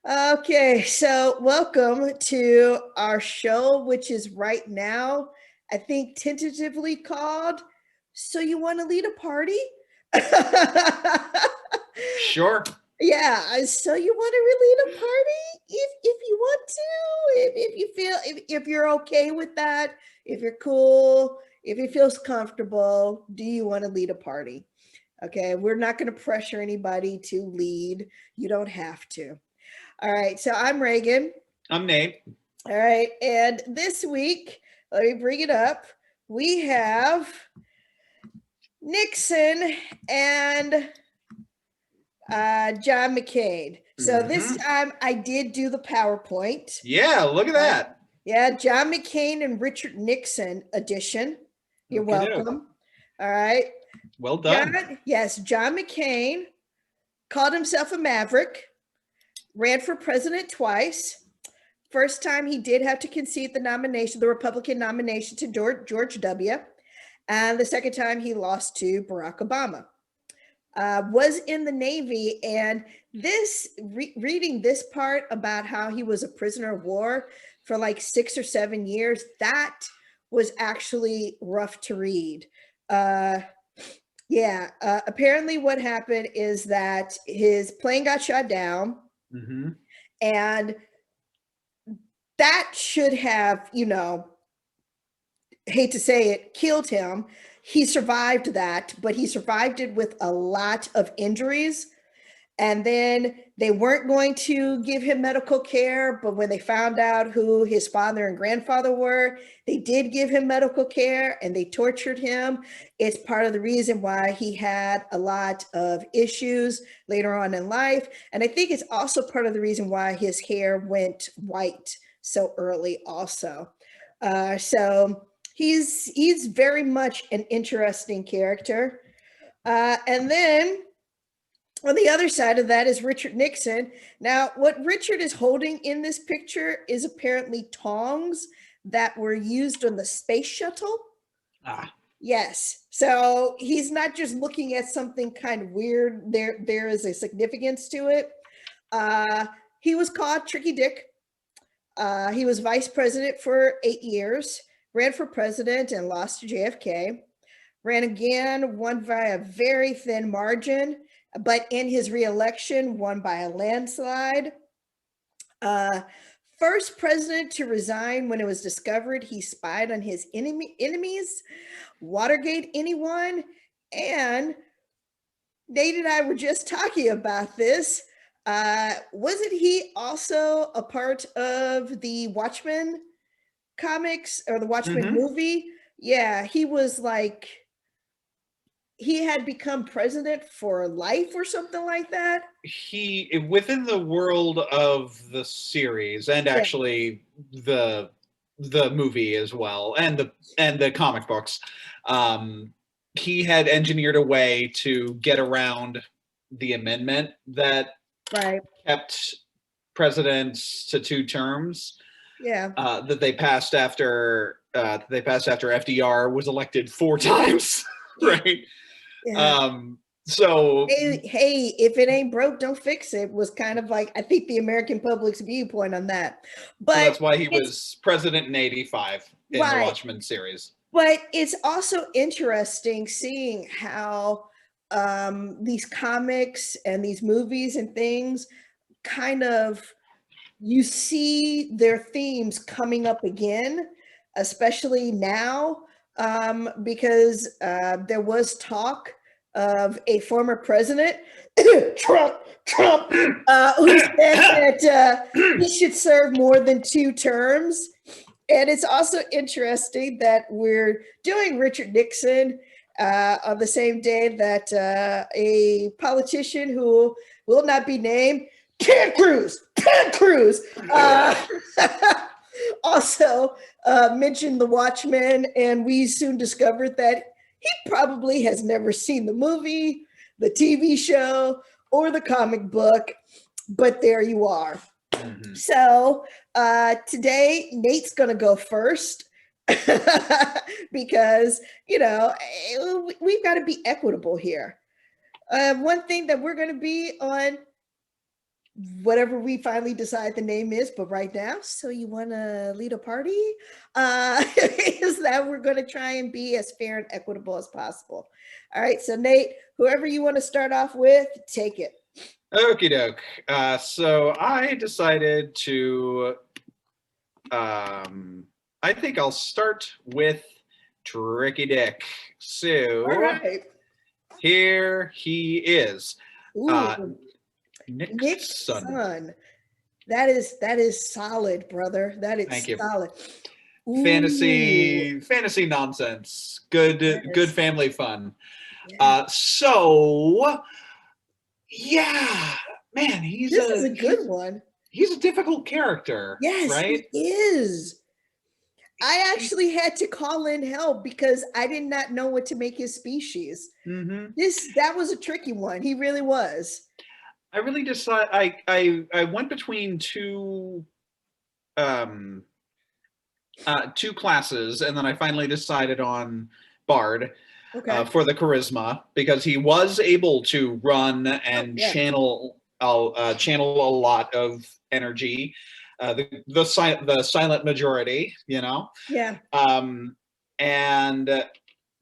Okay, so welcome to our show, which is right now, I think, tentatively called So You Want to Lead a Party? Sure. Yeah, so you want to lead a party if you want to, if you feel if you're okay with that, if you're cool, if it feels comfortable, do you want to lead a party? Okay, we're not going to pressure anybody to lead. You don't have to. All right, so I'm Reagan. I'm Nate. All right, and this week, let me bring it up. We have Nixon and John McCain. So this time I did do the PowerPoint. Yeah, look at that. Yeah, John McCain and Richard Nixon edition. You're welcome. All right. Well done. John McCain called himself a maverick, ran for president twice. First time he did have to concede the Republican nomination to George W. And the second time he lost to Barack Obama. Was in the Navy, and reading this part about how he was a prisoner of war for like 6 or 7 years, that was actually rough to read. Apparently what happened is that his plane got shot down, and that should have, hate to say it, killed him. He survived that, but he survived it with a lot of injuries. And then they weren't going to give him medical care, but when they found out who his father and grandfather were, they did give him medical care and they tortured him. It's part of the reason why he had a lot of issues later on in life. And I think it's also part of the reason why his hair went white so early also. So he's very much an interesting character. And then on the other side of that is Richard Nixon. Now, what Richard is holding in this picture is apparently tongs that were used on the space shuttle. Yes. So he's not just looking at something kind of weird. There is a significance to it. He was called Tricky Dick. He was vice president for 8 years, ran for president and lost to JFK, ran again, won by a very thin margin, but in his reelection, won by a landslide. First president to resign when it was discovered he spied on his enemies, Watergate anyone, and Nate and I were just talking about this. Wasn't he also a part of the Watchmen comics or the Watchmen movie? Yeah, he was like, he had become president for life or something like that. He, within the world of the series and actually the movie as well, and the comic books, he had engineered a way to get around the amendment that kept presidents to 2 terms. That they passed after FDR was elected 4 times, right? So hey, if it ain't broke, don't fix it was kind of like, I think, the American public's viewpoint on that. But so that's why he was president in 85 in the Watchmen series. But it's also interesting seeing how these comics and these movies and things kind of, you see their themes coming up again, especially now, because there was talk of a former president, Trump, who said that he should serve more than 2 terms. And it's also interesting that we're doing Richard Nixon on the same day that a politician who will not be named, Ted Cruz, also mentioned the Watchmen, and we soon discovered that he probably has never seen the movie, the TV show, or the comic book, but there you are. So today, Nate's going to go first because, we've got to be equitable here. One thing that we're going to be on whatever we finally decide the name is. But right now, so you want to lead a party? Is that we're going to try and be as fair and equitable as possible. All right. So Nate, whoever you want to start off with, take it. Okie doke. So I decided to. I think I'll start with Tricky Dick. So All right. here he is. Ooh, Nick's son. That is solid, brother. That is Thank you. solid. Ooh, Fantasy nonsense. Good yes. family fun. Yes. So yeah, man, This is a good one. He's a difficult character, Yes, right? he is. I actually had to call in help because I did not know what to make his species. Mm-hmm. That was a tricky one. He really was. I really decided I went between two classes, and then I finally decided on Bard. Okay. For the charisma, because he was able to run and channel a lot of energy, the silent majority, you know. Yeah. And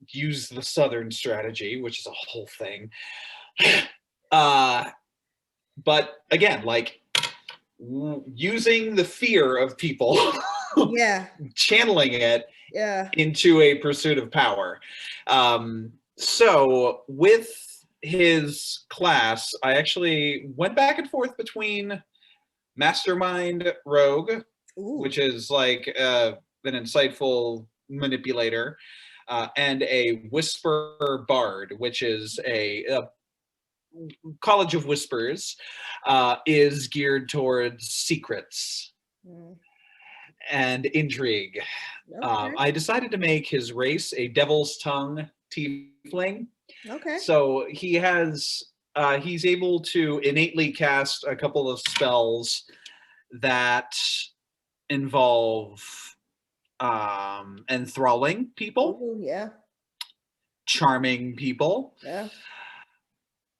use the Southern strategy, which is a whole thing. But again, like using the fear of people, Yeah. channeling it Yeah. into a pursuit of power. So with his class, I actually went back and forth between Mastermind Rogue, Ooh. which is like an insightful manipulator, and a Whisper Bard, which is a College of Whispers, is geared towards secrets and intrigue. Okay. I decided to make his race a Devil's Tongue tiefling. Okay. So he's able to innately cast a couple of spells that involve enthralling people, Ooh, yeah. charming people. Yeah.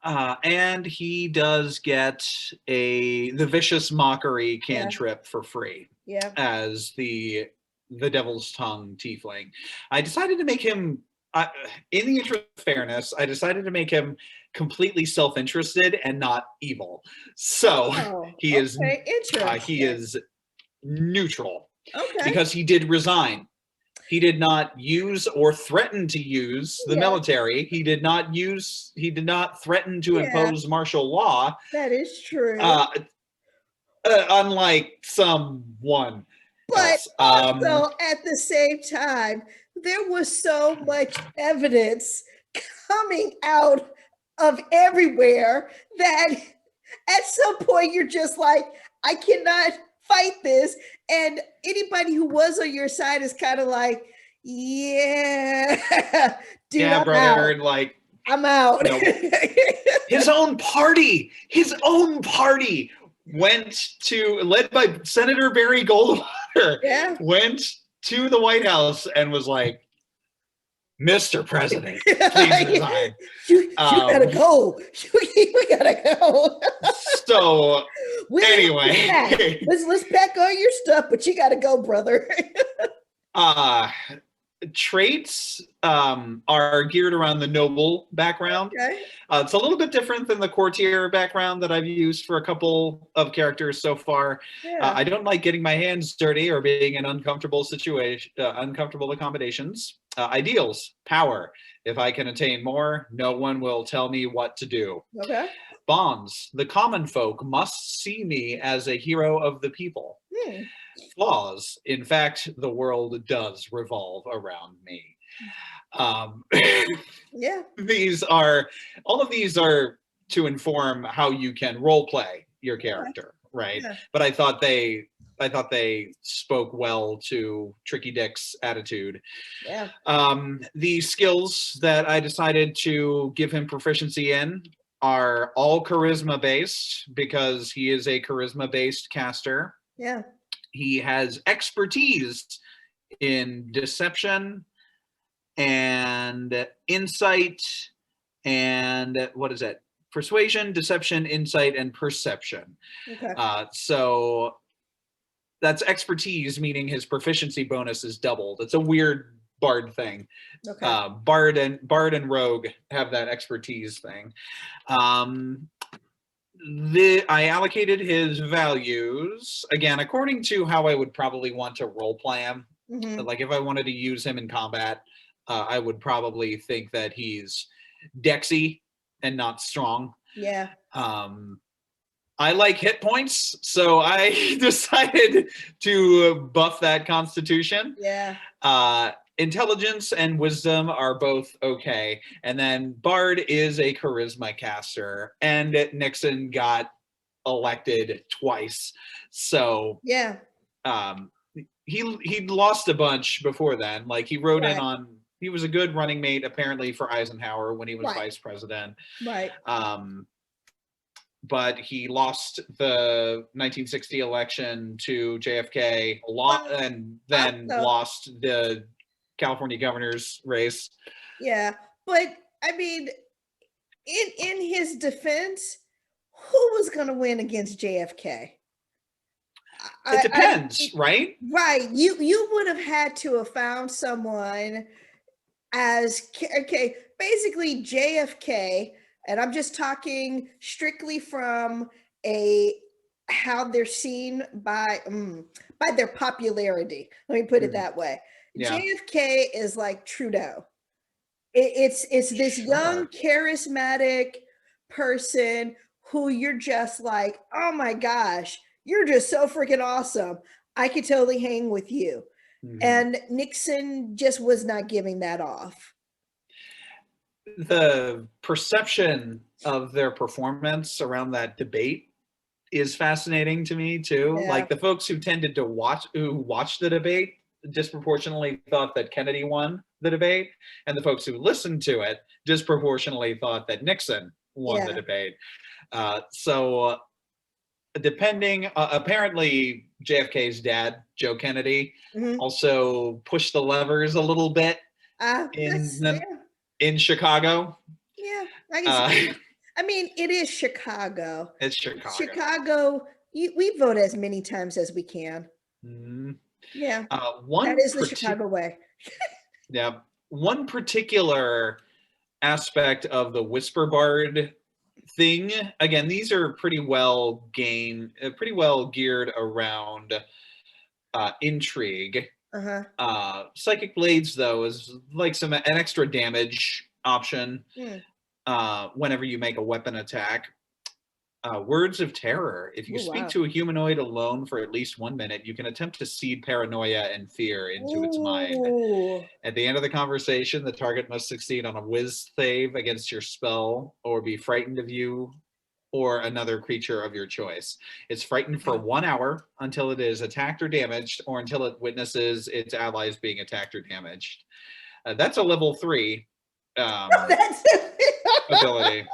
And he does get the Vicious Mockery cantrip for free. Yeah. As the Devil's Tongue tiefling. I decided to make him, in the interest of fairness, I decided to make him completely self-interested and not evil. So he is neutral. Okay. Because he did resign. He did not use or threaten to use the military. He did not threaten to impose martial law. That is true. Unlike someone but else. Also at the same time, there was so much evidence coming out of everywhere that at some point you're just like, I cannot fight this. And anybody who was on your side is kind of like, yeah, dude, yeah, I'm brother, out. like I'm out. You know, his own party led by Senator Barry Goldwater, went to the White House and was like, Mr. President, please resign. You gotta go. You gotta go. So anyway, let's pack all your stuff, but you gotta go, brother. Traits are geared around the noble background. Okay. It's a little bit different than the courtier background that I've used for a couple of characters so far. Yeah. I don't like getting my hands dirty or being in uncomfortable accommodations. Ideals, power. If I can attain more, no one will tell me what to do. Okay. Bonds. The common folk must see me as a hero of the people. Flaws. In fact, the world does revolve around me. Yeah. All of these are to inform how you can role play your character, right? Yeah. But I thought they spoke well to Tricky Dick's attitude. Yeah. The skills that I decided to give him proficiency in are all charisma based because he is a charisma based caster. Yeah. He has expertise in deception and insight and what is it? persuasion, deception, insight, and perception. Okay. So that's expertise, meaning his proficiency bonus is doubled. It's a weird bard thing. Okay. Bard and rogue have that expertise thing. I allocated his values again according to how I would probably want to role play him. Mhm. Like if I wanted to use him in combat, I would probably think that he's dexy and not strong. Yeah. I like hit points, so I decided to buff that constitution. Yeah. Intelligence and wisdom are both okay. And then Bard is a charisma caster, and Nixon got elected twice. So Yeah. He'd lost a bunch before then. Like he rode in Right. on, he was a good running mate apparently for Eisenhower when he was Right. vice president. Right. But he lost the 1960 election to JFK a lot, and then lost the California governor's race. Yeah, but I mean, in his defense, who was going to win against JFK? It depends, right? Right. You would have had to have found someone as okay, basically JFK, and I'm just talking strictly from how they're seen by their popularity. Let me put it that way. Yeah. JFK is like Trudeau. It's this young, charismatic person who you're just like, oh my gosh, you're just so freaking awesome. I could totally hang with you. Mm-hmm. And Nixon just was not giving that off. The perception of their performance around that debate is fascinating to me too. Yeah. Like the folks who tended to watch the debate disproportionately thought that Kennedy won the debate, and the folks who listened to it disproportionately thought that Nixon won the debate. So depending, apparently JFK's dad, Joe Kennedy, also pushed the levers a little bit in Chicago. Yeah, I guess. I mean, it is Chicago. It's Chicago. Chicago, we vote as many times as we can. Mm-hmm. Yeah, that is the Chicago way. Yeah, one particular aspect of the Whisper Bard thing. Again, these are pretty well geared around intrigue. Psychic Blades, though, is like an extra damage option whenever you make a weapon attack. Words of Terror. If you speak to a humanoid alone for at least 1 minute, you can attempt to seed paranoia and fear into its mind. At the end of the conversation, the target must succeed on a whiz save against your spell or be frightened of you or another creature of your choice. It's frightened for 1 hour until it is attacked or damaged, or until it witnesses its allies being attacked or damaged. That's a level 3 ability.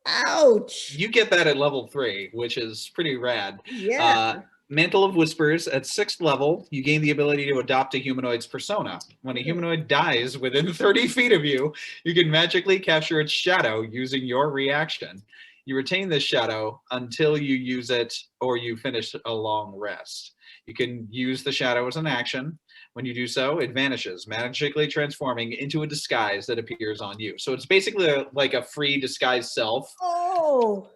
Ouch. You get that at level 3, which is pretty rad. Yeah. Mantle of Whispers, at 6th level, you gain the ability to adopt a humanoid's persona. When a humanoid dies within 30 feet of you, you can magically capture its shadow using your reaction. You retain this shadow until you use it or you finish a long rest. You can use the shadow as an action. When you do so, it vanishes, magically transforming into a disguise that appears on you. So it's basically like a free disguise self. Oh.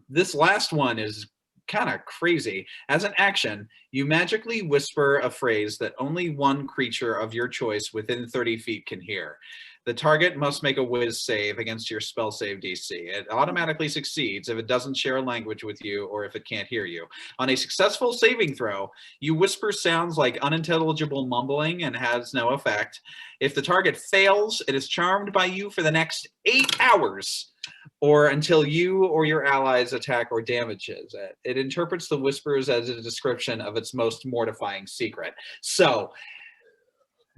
This last one is kind of crazy. As an action, you magically whisper a phrase that only one creature of your choice within 30 feet can hear. The target must make a whiz save against your spell save DC. It automatically succeeds if it doesn't share a language with you or if it can't hear you. On a successful saving throw, you whisper sounds like unintelligible mumbling and has no effect. If the target fails, it is charmed by you for the next 8 hours or until you or your allies attack or damages it. It interprets the whispers as a description of its most mortifying secret. So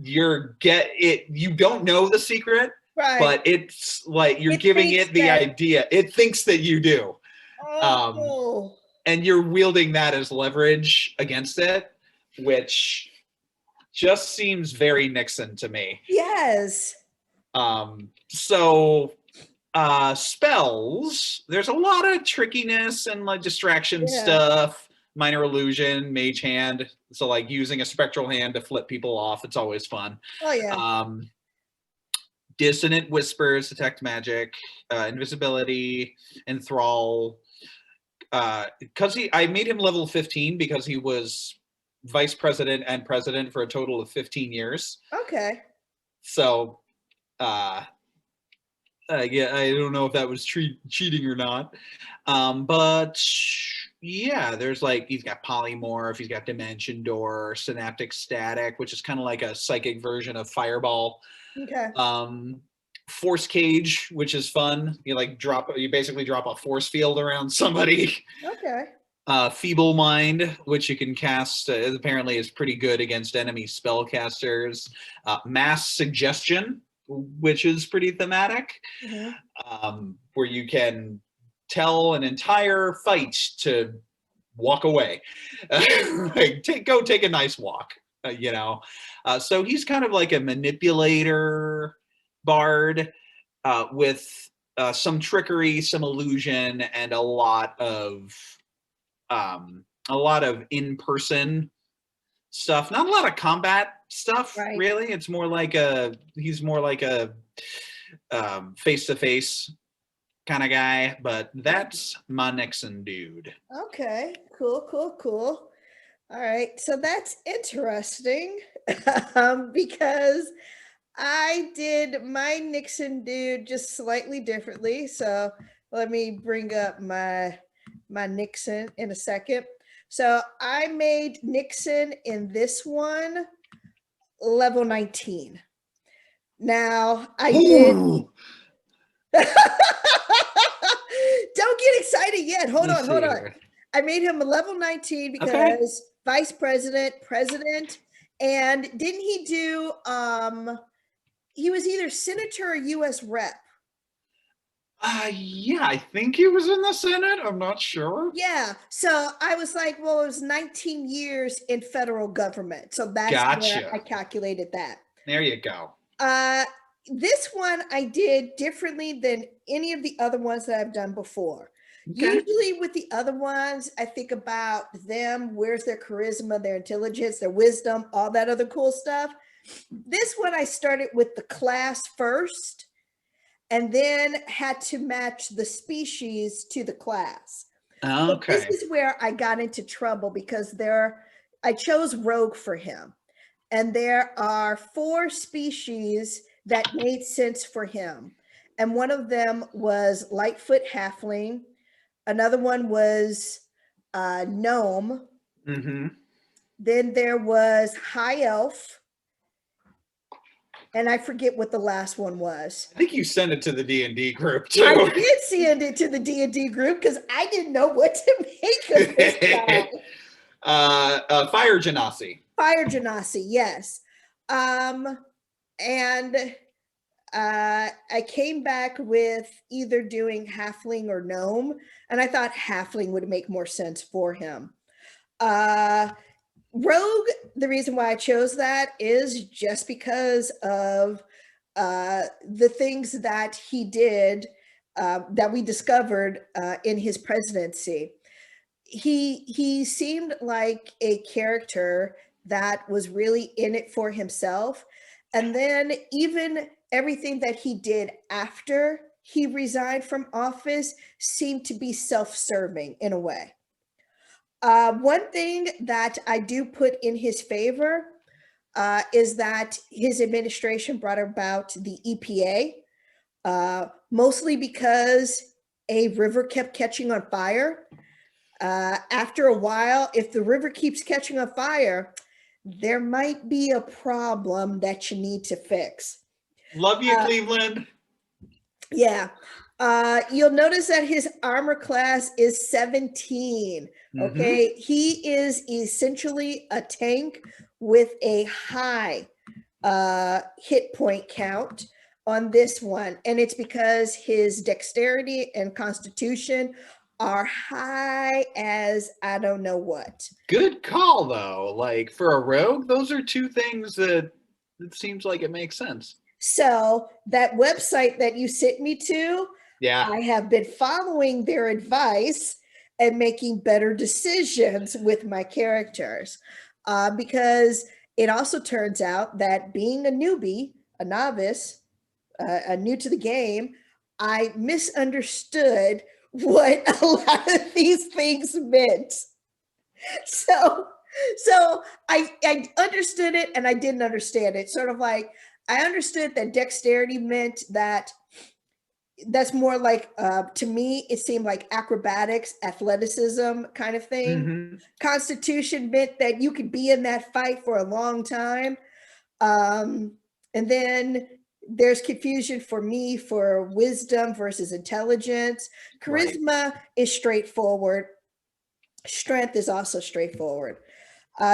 you don't know the secret, right, but it's like you're giving it the idea. It thinks that you do. And you're wielding that as leverage against it, which just seems very Nixon to me. Yes. So Spells, there's a lot of trickiness and like distraction Yeah. stuff. Minor illusion, mage hand. So like using a spectral hand to flip people off. It's always fun. Oh yeah. Dissonant whispers, detect magic, invisibility, enthrall. Because I made him level 15 because he was vice president and president for a total of 15 years. Okay. So, yeah, I don't know if that was cheating or not. But yeah, there's like, he's got polymorph, he's got dimension door, synaptic static, which is kind of like a psychic version of fireball. Okay. Force cage, which is fun. You basically drop a force field around somebody. Okay. Feeble mind, which you can cast, apparently is pretty good against enemy spellcasters. Mass suggestion, which is pretty thematic, where you can tell an entire fight to walk away. Like, go take a nice walk, so he's kind of like a manipulator bard, with some trickery, some illusion, and a lot of in-person stuff. Not a lot of combat stuff, Right. really. He's more like a face-to-face kind of guy. But that's my Nixon dude. Okay. Cool. All right. So that's interesting because I did my Nixon dude just slightly differently. So let me bring up my Nixon in a second. So I made Nixon in this one level 19. Now I did. Don't get excited yet. Hold on. I made him a level 19 because vice president, and didn't he do he was either senator or US rep? Yeah, I think he was in the Senate. I'm not sure. Yeah. So I was like, well, it was 19 years in federal government. So that's where I calculated that. There you go. This one I did differently than any of the other ones that I've done before. Okay. Usually with the other ones, I think about them, where's their charisma, their intelligence, their wisdom, all that other cool stuff. This one I started with the class first and then had to match the species to the class. Okay. So this is where I got into trouble because I chose rogue for him. And there are 4 species that made sense for him. And one of them was Lightfoot Halfling. Another one was Gnome. Then there was High Elf. And I forget what the last one was. I think you sent it to the DnD group too. I did send it to the DnD group because I didn't know what to make of this guy. Fire Genasi. Fire Genasi, yes. And I came back with either doing Halfling or Gnome, and I thought Halfling would make more sense for him. Rogue, the reason why I chose that is just because of the things that he did that we discovered in his presidency. He seemed like a character that was really in it for himself. And then even everything that he did after he resigned from office seemed to be self-serving in a way. One thing that I do put in his favor is that his administration brought about the EPA, mostly because a river kept catching on fire. After a while, if the river keeps catching on fire, there might be a problem that you need to fix. Love you, Cleveland. Yeah. You'll notice that his armor class is 17. Okay. He is essentially a tank with a high hit point count on this one. And it's because his dexterity and constitution are high as I don't know what. Good call, though. Like, for a rogue, those are 2 things that it seems like it makes sense. So that website that you sent me to, Yeah. I have been following their advice and making better decisions with my characters. Because it also turns out that being a newbie, a novice, new to the game, I misunderstood what a lot of these things meant. So, so I understood it and I didn't understand it. Sort of like I understood that dexterity meant that that's more like to me it seemed like acrobatics, athleticism kind of thing. Hmm. Constitution meant that you could be in that fight for a long time. um, and then there's confusion for me for wisdom versus intelligence. Right. Charisma is straightforward. Strength is also straightforward.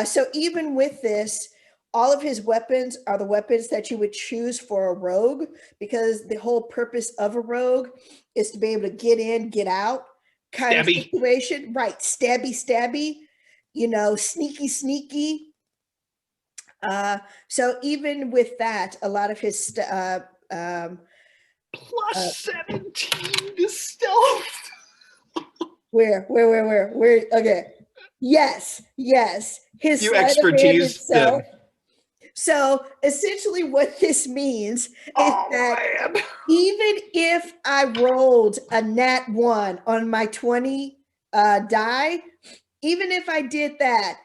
So even with this, all of his weapons are the weapons that you would choose for a rogue, because the whole purpose of a rogue is to be able to get in, get out kind of Stabby. situation. Right. Stabby, stabby, sneaky, sneaky. So even with that, a lot of his Plus uh, 17 to stealth. where? Okay. Yes, yes. His You sleight of hand expertise itself. him. So essentially, what this means is Oh that man. even if I rolled a nat 1 on my 20 die, even if I did that,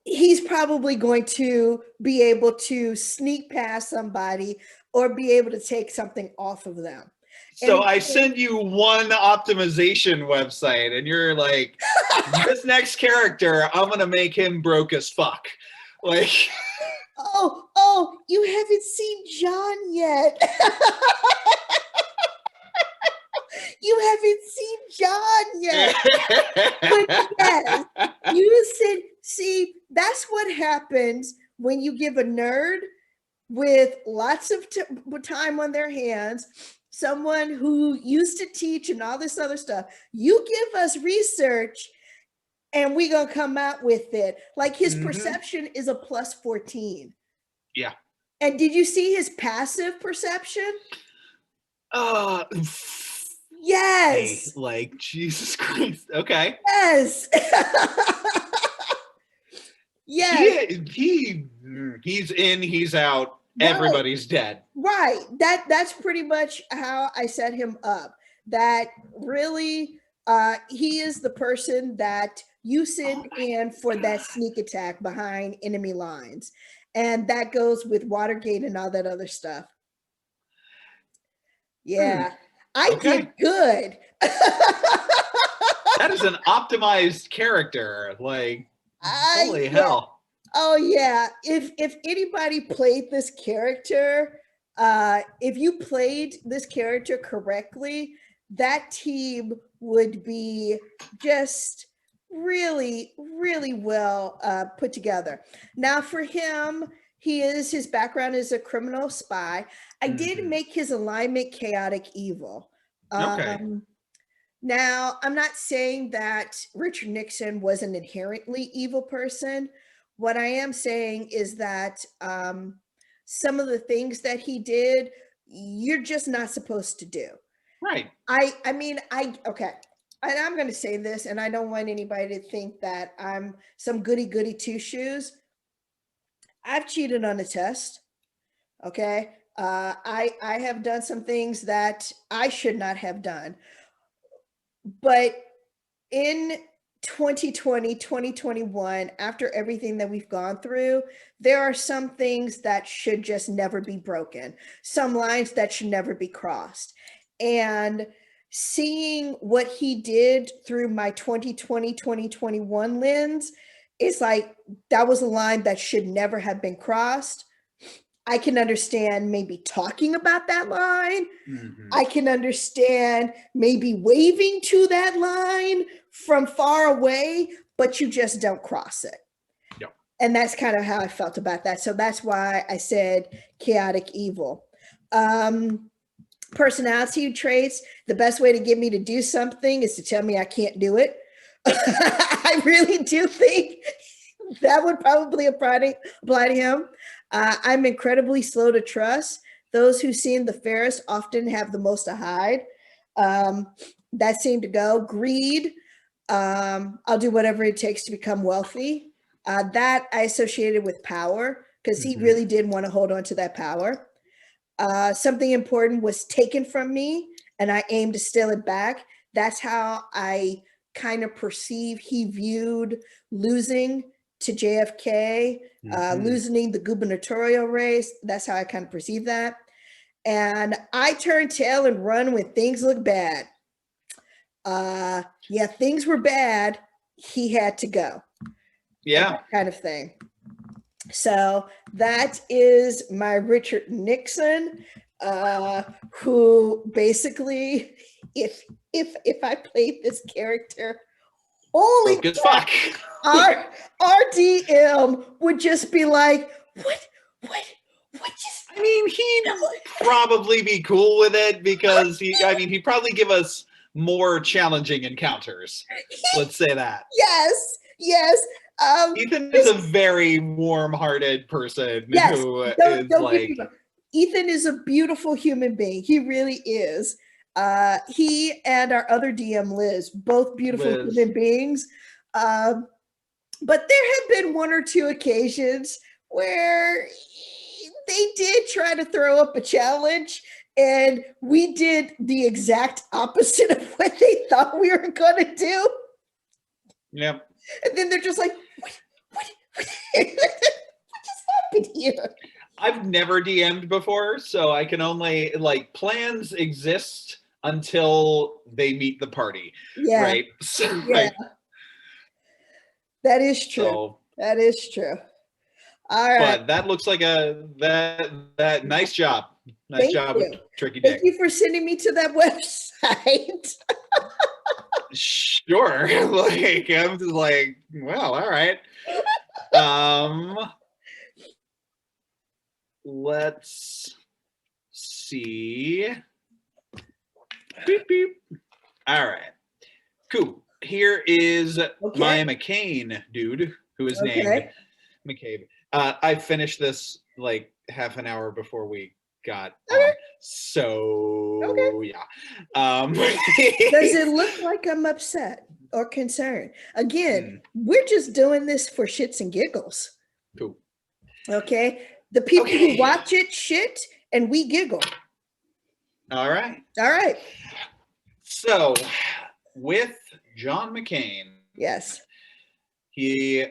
he's probably going to be able to sneak past somebody or be able to take something off of them. So And I send you one optimization website, and you're like, this next character, I'm gonna make him broke as fuck. Like, oh, you haven't seen John yet. You haven't seen John yet. But yes, you said, see, that's what happens when you give a nerd with lots of time on their hands, someone who used to teach and all this other stuff. You give us research and we gonna come out with it. Like his perception is a plus 14. Yeah. And did you see his passive perception? Yes. Hey, like Jesus Christ. Okay. Yes. Yes. He's in, he's out, Right. everybody's dead. Right. That's pretty much how I set him up. That really he is the person that you send in for that sneak attack behind enemy lines. And that goes with Watergate and all that other stuff. Yeah. I did good. That is an optimized character. Like, holy hell. Oh yeah. If anybody played this character, if you played this character correctly, that team would be just really, really well put together. Now for him, his background is a criminal spy. I did make his alignment chaotic evil. Okay. Now, I'm not saying that Richard Nixon was an inherently evil person. What I am saying is that some of the things that he did, you're just not supposed to do. Right. I mean, okay. And I'm going to say this, and I don't want anybody to think that I'm some goody two shoes. I've cheated on a test. Okay. I have done some things that I should not have done. But in 2020, 2021, after everything that we've gone through, there are some things that should just never be broken, some lines that should never be crossed. And seeing what he did through my 2020, 2021 lens, it's like that was a line that should never have been crossed. I can understand maybe talking about that line. I can understand maybe waving to that line from far away, but you just don't cross it. Yep. And that's kind of how I felt about that. So that's why I said chaotic evil. Personality traits, the best way to get me to do something is to tell me I can't do it. I really do think that would probably apply to him. I'm incredibly slow to trust. Those who seem the fairest often have the most to hide. That seemed to go. Greed. I'll do whatever it takes to become wealthy. That I associated with power because he really did want to hold on to that power. Something important was taken from me and I aimed to steal it back. That's how I kind of perceive he viewed losing to JFK, losing the gubernatorial race. That's how I kind of perceive that. And I turn tail and run when things look bad. Yeah, things were bad. He had to go. Yeah. That kind of thing. So that is my Richard Nixon, who basically, if I played this character, holy fuck, our DM would just be like, what just? I mean, he'd probably be cool with it because he'd probably give us more challenging encounters. Let's say that. Yes. Ethan is a very warm-hearted person who is like. Ethan is a beautiful human being. He really is. He and our other DM, Liz, both beautiful human beings. But there have been one or two occasions where they did try to throw up a challenge, and we did the exact opposite of what they thought we were going to do. Yep. And then they're just like, what just happened here? I've never DM'd before, so I can only, plans exist until they meet the party. Yeah. Right? So, yeah. That is true. So, that is true. All right. But that looks like that nice job. Nice job with Tricky Dick. Thank you for sending me to that website. Sure. I'm just like, well, all right. Let's see. Beep, beep. All right. Cool. Here is my McCain dude, who is named McCabe. I finished this like half an hour before we got on. So yeah. Does it look like I'm upset or concerned? Again, we're just doing this for shits and giggles. Cool. Okay. The people who watch it shit and we giggle. All right. So with John McCain. Yes. He's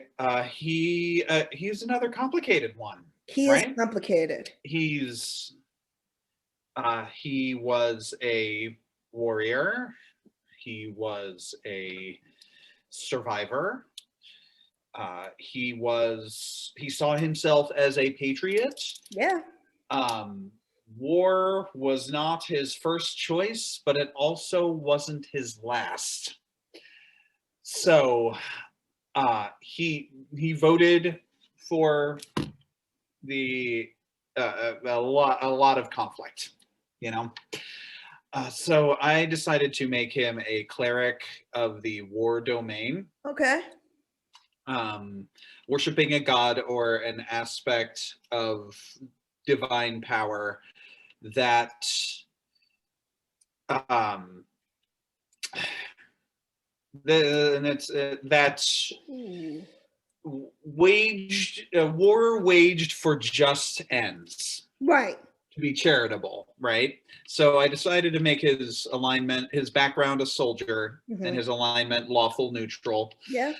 another complicated one. He is complicated. He was a warrior. He was a survivor. He saw himself as a patriot. Yeah. War was not his first choice, but it also wasn't his last. So he voted for a lot of conflict, so I decided to make him a cleric of the war domain. Okay. Worshipping a god or an aspect of divine power that war waged for just ends, right? To be charitable, right? So I decided to make his background a soldier, and his alignment lawful neutral. Yeah.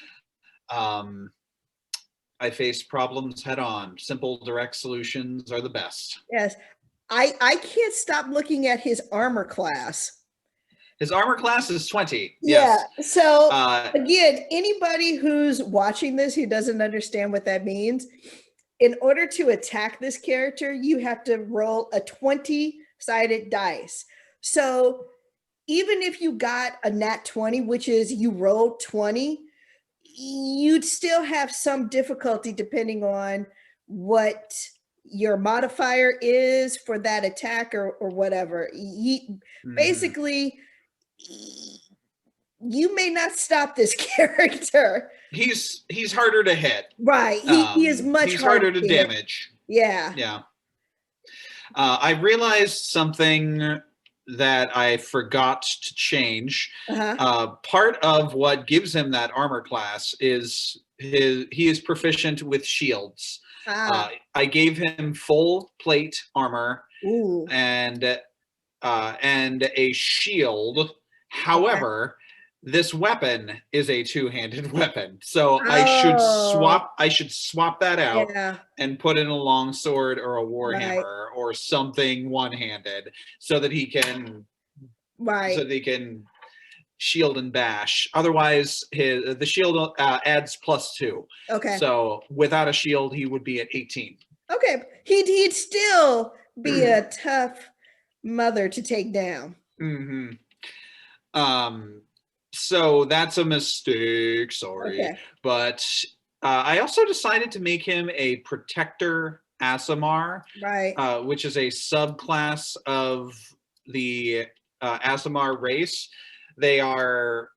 I face problems head on. Simple, direct solutions are the best. Yes. I can't stop looking at his armor class. His armor class is 20. Yeah. Yes. So again, anybody who's watching this who doesn't understand what that means, in order to attack this character, you have to roll a 20-sided dice. So even if you got a nat 20, which is you rolled 20, you'd still have some difficulty depending on what your modifier is for that attack or whatever. Basically, you may not stop this character. He's harder to hit. Right. He is much harder to damage. Yeah. Yeah. I realized something that I forgot to change. Uh-huh. Part of what gives him that armor class is he is proficient with shields. Ah. I gave him full plate armor Ooh. and a shield. Okay. However, this weapon is a two-handed weapon, so Oh. I should swap that out Yeah. and put in a long sword or a Right. warhammer or something one-handed, so that he can Right. shield and bash. Otherwise, the shield adds +2. Okay. So without a shield, he would be at 18. Okay. He'd still be a tough mother to take down. Mm-hmm. So that's a mistake, sorry. Okay. But I also decided to make him a protector Asimar, Right. which is a subclass of the Asimar race. They are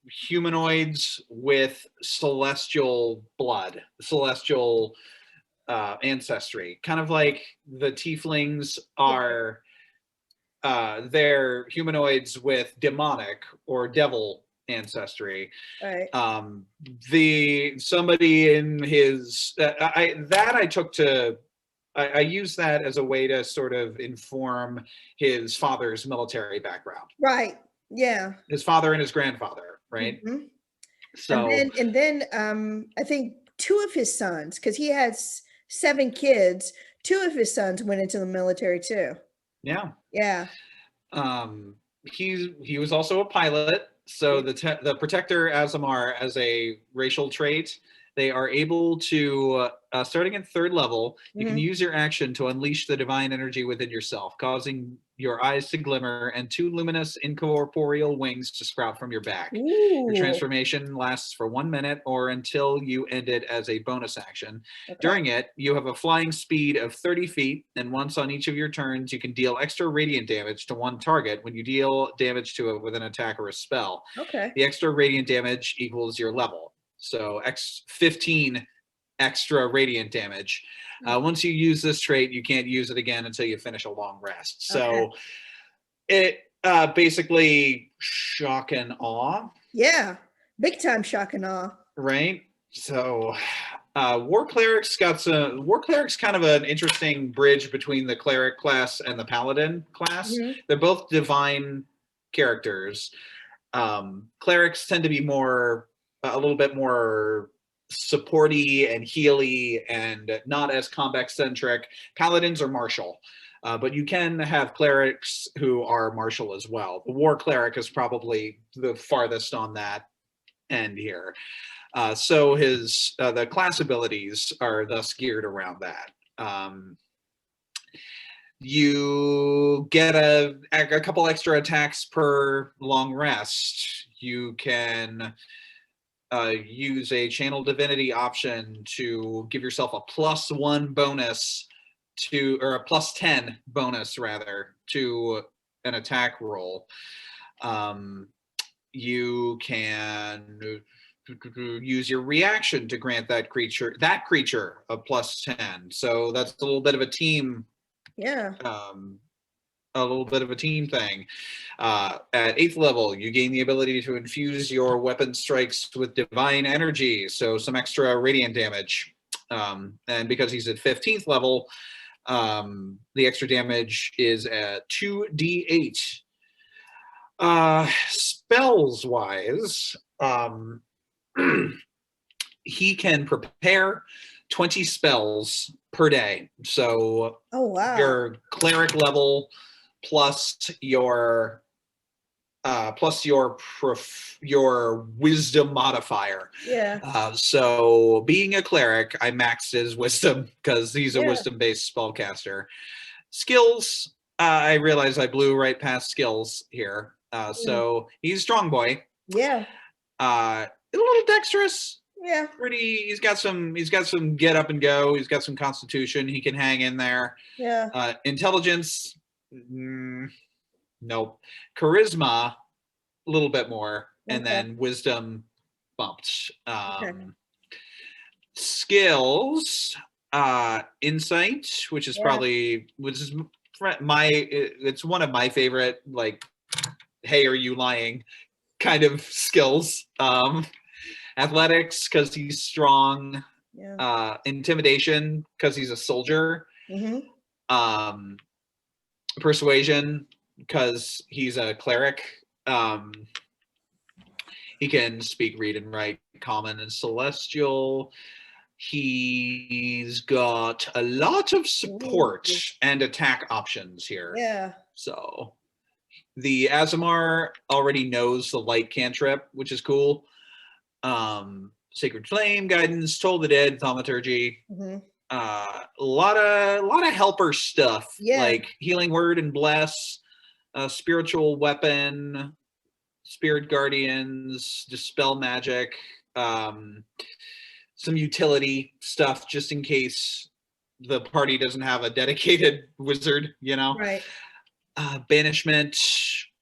humanoids with celestial blood, celestial ancestry, kind of like the tieflings are. They're humanoids with demonic or devil ancestry. Right. The somebody in his I took to I use that as a way to sort of inform his father's military background, Right. Yeah. his father and his grandfather, right? Mhm. So And then I think two of his sons, because he has seven kids, two of his sons went into the military too. yeah, Yeah. he was also a pilot. So the protector Azamar as a racial trait, they are able to starting at third level, you can Mhm. use your action to unleash the divine energy within yourself, causing your eyes to glimmer and two luminous incorporeal wings to sprout from your back. Your Ooh. transformation lasts for 1 minute or until you end it as a bonus action. Okay. During it, you have a flying speed of 30 feet, and once on each of your turns, you can deal extra radiant damage to one target when you deal damage to it with an attack or a spell. Okay. The extra radiant damage equals your level. So 15 extra radiant damage. Once you use this trait, you can't use it again until you finish a long rest. Okay. So it basically shock and awe, Yeah. Big time shock and awe. right? So war cleric's kind of an interesting bridge between the cleric class and the paladin class. Mhm. They're both divine characters. Clerics tend to be a little bit more supporty and healy and not as combat centric. Paladins are martial. But you can have clerics who are martial as well. The war cleric is probably the farthest on that end here. So the class abilities are thus geared around that. You get a couple extra attacks per long rest. You can use a channel divinity option to give yourself a +1 bonus or a +10 bonus rather to an attack roll. You can use your reaction to grant that creature a +10. So that's a little bit of a team. Yeah. A little bit of a team thing. At 8th level, you gain the ability to infuse your weapon strikes with divine energy, so some extra radiant damage. And because he's at 15th level, the extra damage is at 2d8. Spells wise, he can prepare 20 spells per day. So Oh wow. your cleric level plus your your wisdom modifier. Yeah. So being a cleric, I maxed his wisdom because he's a Yeah. wisdom-based spellcaster. Skills, I realize I blew right past skills here. Mm. So he's a strong boy. Yeah. A little dexterous. Yeah. He's got some get up and go. He's got some constitution. He can hang in there. Yeah. Intelligence, nope. Charisma, a little bit more, and Okay. then wisdom bumped. Okay. Skills, insight, which is it's one of my favorite, like, hey, are you lying kind of skills. Athletics, because he's strong. Yeah. Intimidation, because he's a soldier. Mm-hmm. Persuasion, because he's a cleric. He can speak, read, and write common and celestial. He's got a lot of support and attack options here. Yeah. So the Azamar already knows the light cantrip, which is cool. Sacred Flame, Guidance, Toll the Dead, Thaumaturgy. Mm-hmm. A lot of helper stuff, like Healing Word and Bless, Spiritual Weapon, Spirit Guardians, Dispel Magic, some utility stuff just in case the party doesn't have a dedicated wizard, Right. Banishment,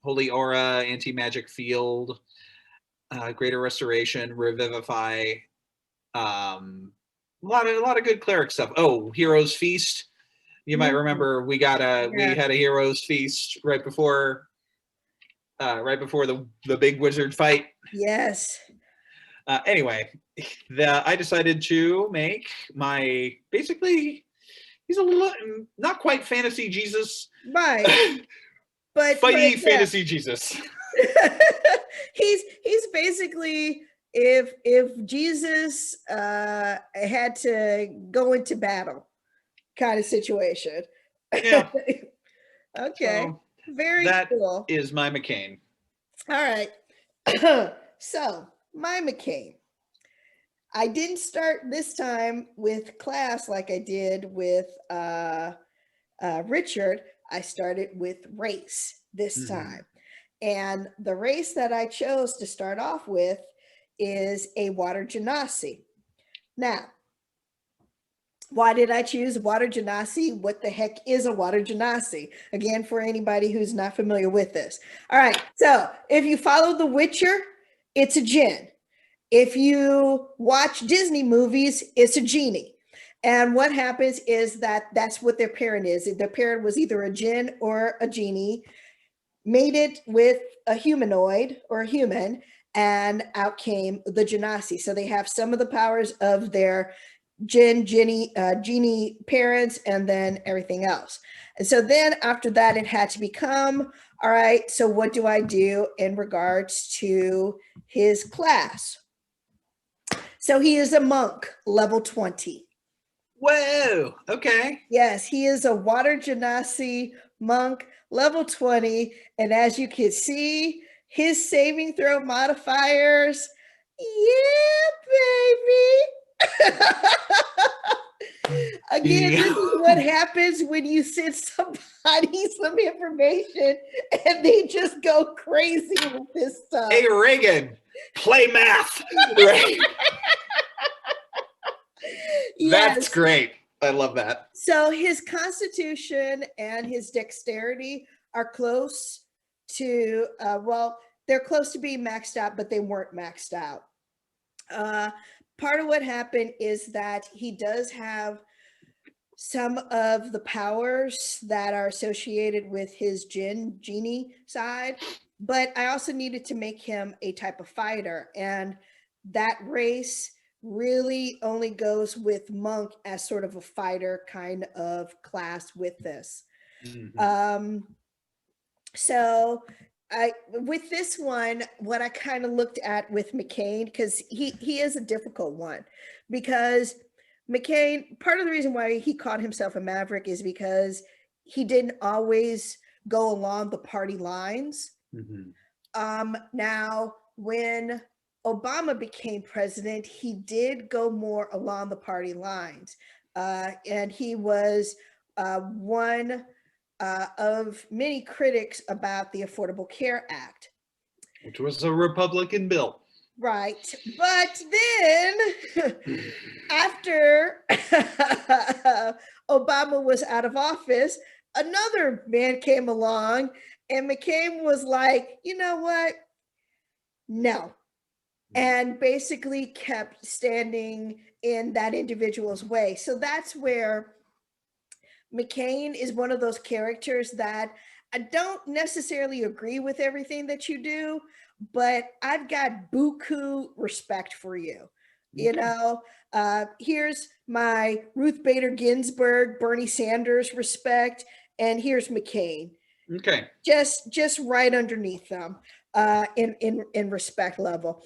Holy Aura, Anti-Magic Field, Greater Restoration, Revivify, a lot of good cleric stuff. Oh, Hero's Feast. You might remember we had a Hero's Feast right before the big wizard fight. Yes. Anyway, I decided to make my, basically, he's a little, not quite fantasy Jesus, Right. But fighty fantasy Jesus. he's basically, if Jesus had to go into battle kind of situation. Yeah. Okay. So very that cool. is my McCain. All right. So my McCain. I didn't start this time with class like I did with Richard. I started with race this time. And the race that I chose to start off with is a water genasi. Now, why did I choose water genasi? What the heck is a water genasi? Again, for anybody who's not familiar with this. All right, so if you follow The Witcher, it's a djinn. If you watch Disney movies, it's a genie. And what happens is that's what their parent is. Their parent was either a djinn or a genie, mated with a humanoid or a human, and out came the genasi. So they have some of the powers of their genie parents, and then everything else. And so then after that, it had to become, all right, so what do I do in regards to his class? So he is a monk, level 20. Whoa, okay. Yes, he is a water genasi monk, level 20. And as you can see, his saving throw modifiers, yeah, baby. Again, this is what happens when you send somebody some information and they just go crazy with this stuff. Hey, Reagan, play math. Right? Yes. That's great. I love that. So his constitution and his dexterity are close to, they're close to being maxed out, but they weren't maxed out. Part of what happened is that he does have some of the powers that are associated with his genie side, but I also needed to make him a type of fighter, and that race really only goes with monk as sort of a fighter kind of class with this. So with this one, what I kind of looked at with McCain, because he is a difficult one, because McCain, part of the reason why he called himself a maverick is because he didn't always go along the party lines. Now, when Obama became president, he did go more along the party lines. And he was one of many critics about the Affordable Care Act, which was a Republican bill. Right. But then after Obama was out of office, another man came along and McCain was like, you know what? No. And basically kept standing in that individual's way. So that's where McCain is one of those characters that I don't necessarily agree with everything that you do, but I've got buku respect for you. You Okay. know, here's my Ruth Bader Ginsburg, Bernie Sanders respect, and here's McCain, Okay. just right underneath them, in respect level,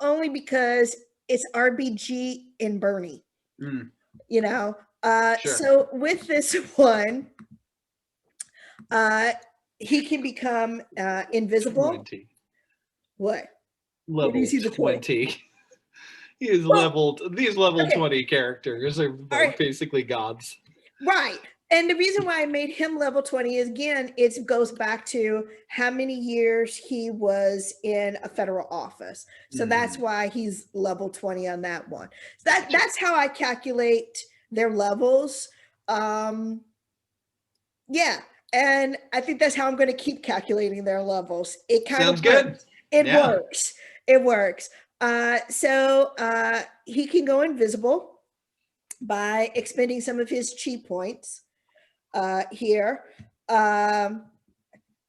only because it's RBG and Bernie. Mm, You know, sure. so with this one, uh, he can become invisible. 20. What? Where do you Level see the 20? 20. He is Well, leveled. These level okay, 20 characters are all like right, basically gods. right. And the reason why I made him level 20 is, again, it goes back to how many years he was in a federal office. So that's Mm, why he's level 20 on that one. So gotcha. that's how I calculate their levels. Um, Yeah, and I think that's how I'm going to keep calculating their levels. It kind of Sounds good. works. It Yeah. works. It works. So he can go invisible by expending some of his chi points here. Um,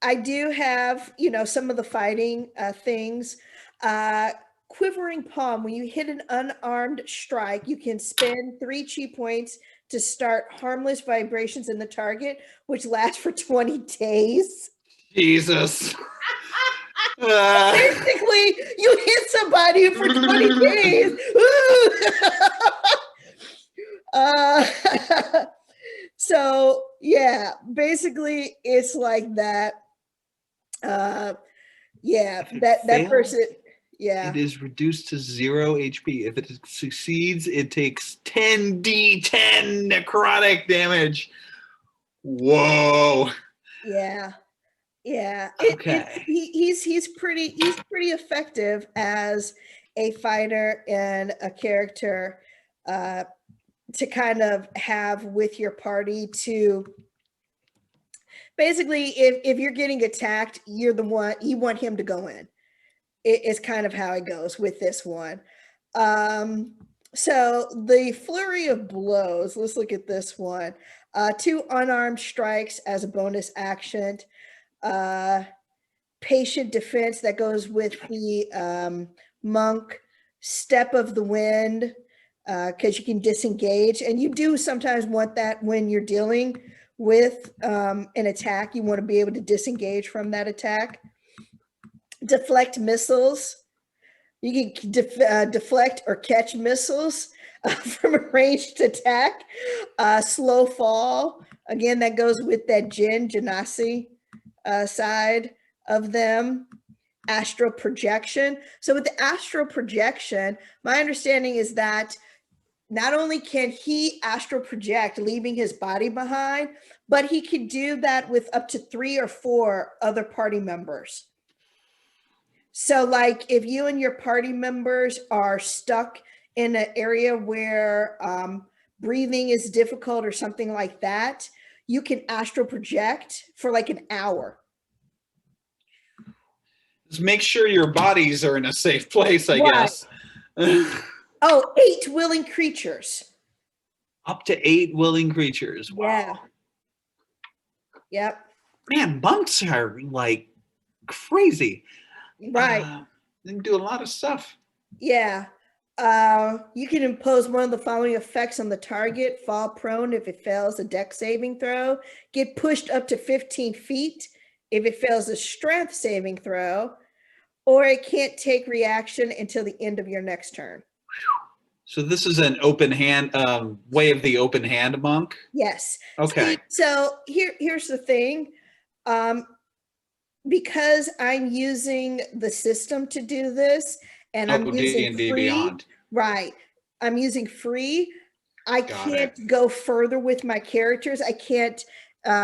I do have, some of the fighting things. Uh, Quivering palm. When you hit an unarmed strike, you can spend 3 chi points to start harmless vibrations in the target, which lasts for 20 days. Jesus. Uh, Basically, you hit somebody for 20 days. uh, so yeah, basically it's like that. Yeah, if it that fails, person, yeah. it is reduced to 0 HP. If it succeeds, it takes 10d10 necrotic damage. Whoa. Yeah, yeah. Okay. He's pretty effective as a fighter and a character uh, to kind of have with your party. To basically, if you're getting attacked, you're the one, you want him to go in. It's kind of how it goes with this one. Um, so the flurry of blows. Let's look at this one. 2 unarmed strikes as a bonus action. Uh, Patient defense that goes with the monk. Step of the wind, because you can disengage, and you do sometimes want that when you're dealing with an attack. You want to be able to disengage from that attack. Deflect missiles. You can deflect or catch missiles from a ranged attack. Slow fall. Again, that goes with that Genasi side of them. Astral projection. So with the astral projection, my understanding is that not only can he astral project, leaving his body behind, but he can do that with up to 3 or 4 other party members. So like if you and your party members are stuck in an area where breathing is difficult or something like that, you can astral project for like an hour. Just make sure your bodies are in a safe place, I Right. guess. Oh, 8 willing creatures. Up to 8 willing creatures. Yeah. Wow. Yep. Man, monks are like crazy. Right. They can do a lot of stuff. Yeah. You can impose one of the following effects on the target: fall prone if it fails a dex saving throw, get pushed up to 15 feet if it fails a strength saving throw, or it can't take reaction until the end of your next turn. So this is an open hand, way of the open hand monk. Yes. Okay. See, so here's the thing. Because I'm using the system to do this, and I'm Oh, using D&D free, Beyond. right? I'm using free. I Got can't it. go further with my characters. I can't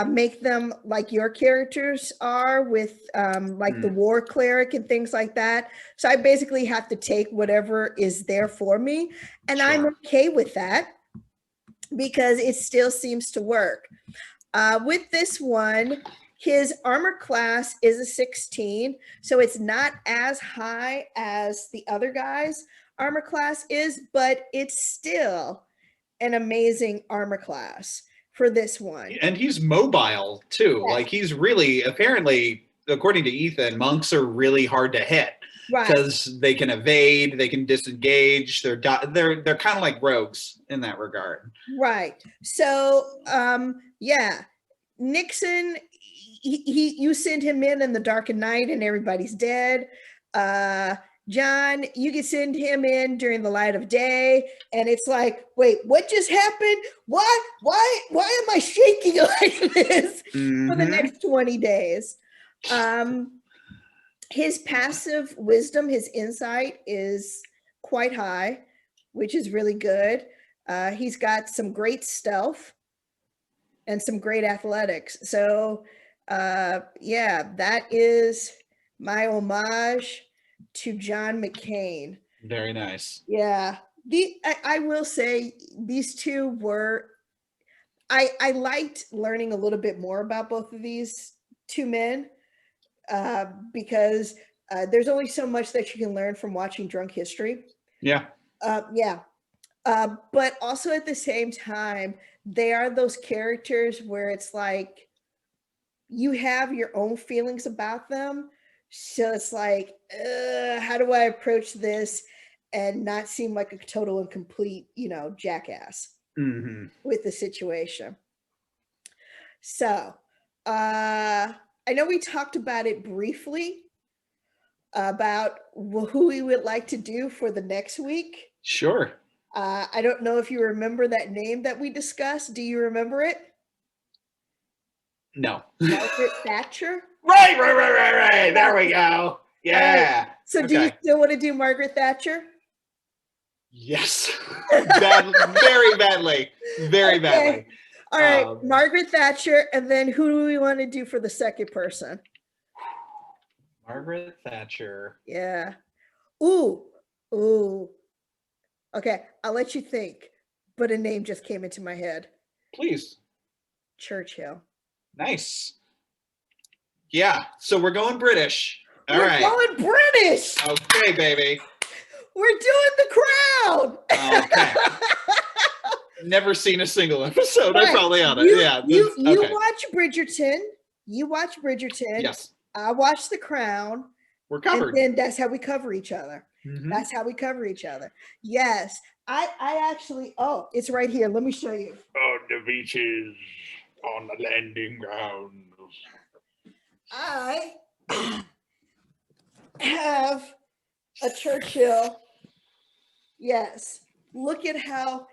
make them like your characters are with like the war cleric and things like that. So I basically have to take whatever is there for me. And I'm Sure. okay with that because it still seems to work. With this one, his armor class is a 16, so it's not as high as the other guy's armor class is, but it's still an amazing armor class. for this one. And he's mobile too. Yeah. Like he's really, apparently, according to Ethan, monks are really hard to hit Right. because they can evade, they can disengage. They're kind of like rogues in that regard. Right. So, yeah, Nixon, you send him in the dark of night and everybody's dead. John, you can send him in during the light of day, and it's like, wait, what just happened? Why am I shaking like this for the next 20 days? His passive wisdom, his insight is quite high, which is really good. He's got some great stealth and some great athletics. So, yeah, that is my homage to John McCain. Very nice. Yeah. I will say these two were, I liked learning a little bit more about both of these two men, because there's only so much that you can learn from watching Drunk History. Yeah. Yeah. But also at the same time, they are those characters where it's like you have your own feelings about them. So it's like, how do I approach this and not seem like a total and complete, jackass with the situation? So I know we talked about it briefly about who we would like to do for the next week. Sure. I don't know if you remember that name that we discussed. Do you remember it? No. Margaret Thatcher? Right. There we go. Yeah. Right. So do you still want to do Margaret Thatcher? Yes. Very badly. Very badly. All right. Margaret Thatcher. And then who do we want to do for the second person? Margaret Thatcher. Yeah. Ooh. Okay. I'll let you think. But a name just came into my head. Please. Churchill. Nice. Yeah. So we're going British. All We're right. going British. Okay, baby. We're doing The Crown. Okay. Never seen a single episode. Right. I probably ought to. You watch Bridgerton. You watch Bridgerton. Yes. I watch The Crown. We're covered. And then that's how we cover each other. Mm-hmm. That's how we cover each other. Yes. I actually, it's right here. Let me show you. On the beaches, on the landing grounds. I have a Churchill. Yes. Look at how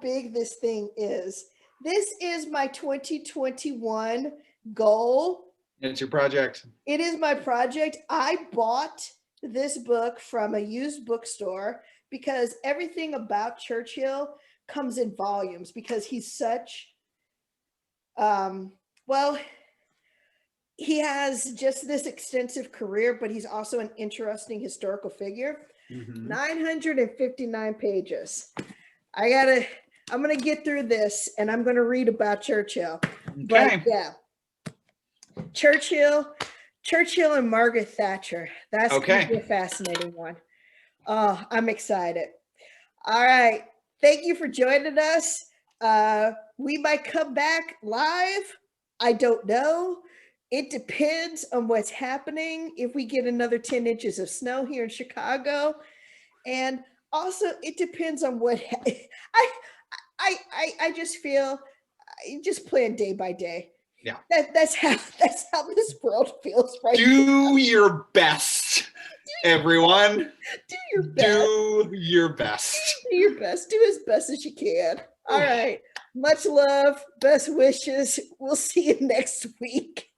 big this thing is. This is my 2021 goal. It's your project. It is my project. I bought this book from a used bookstore because everything about Churchill comes in volumes because he's such, he has just this extensive career, but he's also an interesting historical figure. 959 pages. I'm going to get through this and I'm going to read about Churchill. Okay. But yeah, Churchill and Margaret Thatcher. That's going to be a fascinating one. Oh, I'm excited. All right. Thank you for joining us. We might come back live. I don't know. It depends on what's happening. If we get another 10 inches of snow here in Chicago. And also it depends on what I just feel just playing day by day. Yeah. That's how this world feels right now. Do your best, everyone. Do your best. Do your best. Do your best. Do as best as you can. All right. Much love. Best wishes. We'll see you next week.